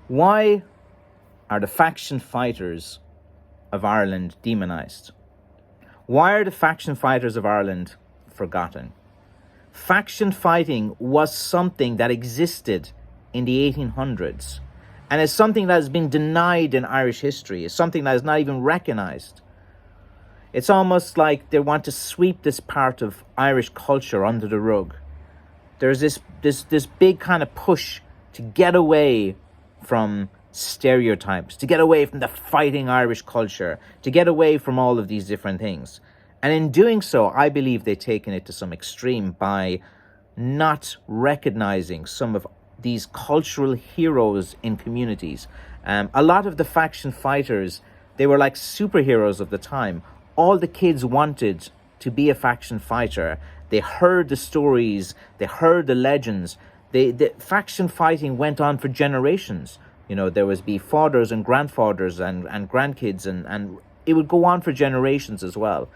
Why are the faction fighters of Ireland demonized? Why are the faction fighters of Ireland forgotten? Faction fighting was something that existed in the 1800s and is something that has been denied in Irish history. It's something that is not even recognized. It's almost like they want to sweep this part of Irish culture under the rug. There's this big kind of push to get away from stereotypes, to get away from the fighting Irish culture, to get away from all of these different things. And in doing so, I believe they've taken it to some extreme by not recognizing some of these cultural heroes in communities. A lot of the faction fighters, they were like superheroes of the time. All the kids wanted to be a faction fighter. They heard the stories, they heard the legends. The faction fighting went on for generations. You know, there was be fathers and grandfathers and grandkids, and it would go on for generations as well.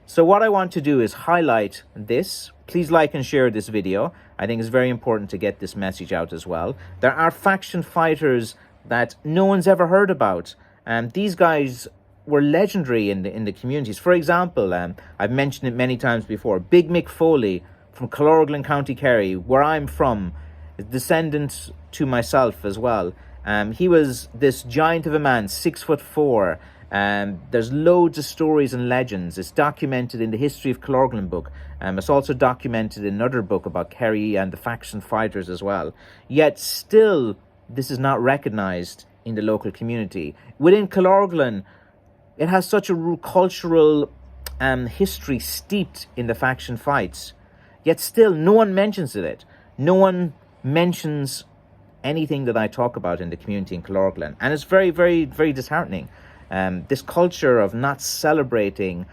So what I want to do is highlight this. Please like and share this video. I think it's very important to get this message out as well. There are faction fighters that no one's ever heard about. And these guys were legendary in the communities. For example, I've mentioned it many times before, Big Mick Foley from Killorglin, County Kerry, where I'm from, a descendant to myself as well. He was this giant of a man, 6'4". There's loads of stories and legends. It's documented in the History of Killorglin book. It's also documented in another book about Kerry and the faction fighters as well. Yet still, this is not recognized in the local community. Within Killorglin, it has such a cultural history steeped in the faction fights. Yet still, no one mentions it. No one mentions anything that I talk about in the community in Killorglin. And it's very, very, very disheartening. This culture of not celebrating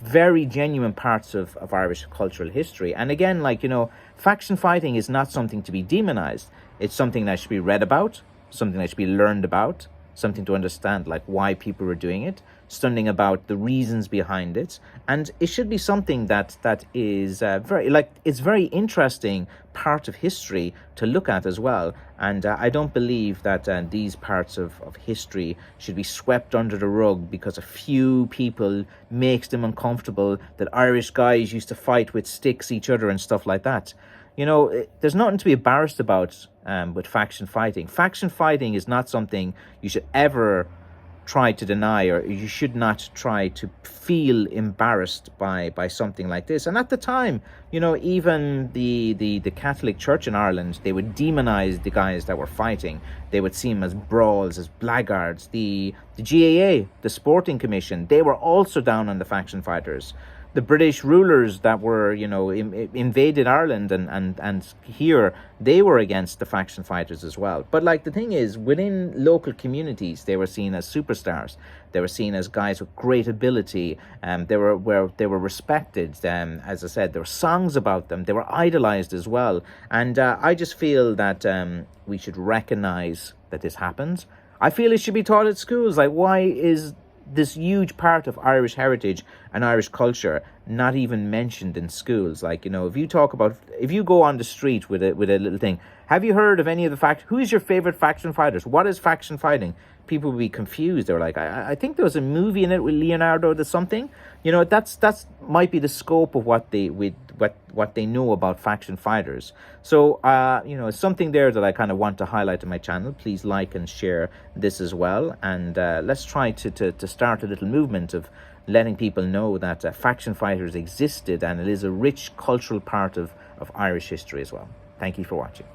very genuine parts of Irish cultural history. And again, like, you know, faction fighting is not something to be demonized. It's something that should be read about, something that should be learned about, something to understand, like, why people were doing it, studying about the reasons behind it. And it should be something that is it's very interesting part of history to look at as well. And I don't believe that these parts of history should be swept under the rug because a few people makes them uncomfortable, that Irish guys used to fight with sticks each other and stuff like that. You know, there's nothing to be embarrassed about with faction fighting. Faction fighting is not something you should ever try to deny, or you should not try to feel embarrassed by something like this. And at the time, you know, even the Catholic Church in Ireland, they would demonize the guys that were fighting. They would see them as brawls, as blackguards. The GAA, the Sporting Commission, they were also down on the faction fighters. The British rulers that were, you know, invaded Ireland and here, they were against the faction fighters as well. But like, the thing is, within local communities, they were seen as superstars. They were seen as guys with great ability. They were respected. As I said, there were songs about them. They were idolized as well. And I just feel that we should recognize that this happens. I feel it should be taught at schools. Like, why is this huge part of Irish heritage and Irish culture not even mentioned in schools? Like, you know, if you go on the street with a little thing, have you heard of any of the who is your favorite faction fighters? What is faction fighting? People will be confused. They're like, I think there was a movie in it with Leonardo or something. You know, that's might be the scope of what they know about faction fighters. So, you know, it's something there that I kind of want to highlight on my channel. Please like and share this as well. And let's try to start a little movement of letting people know that faction fighters existed, and it is a rich cultural part of Irish history as well. Thank you for watching.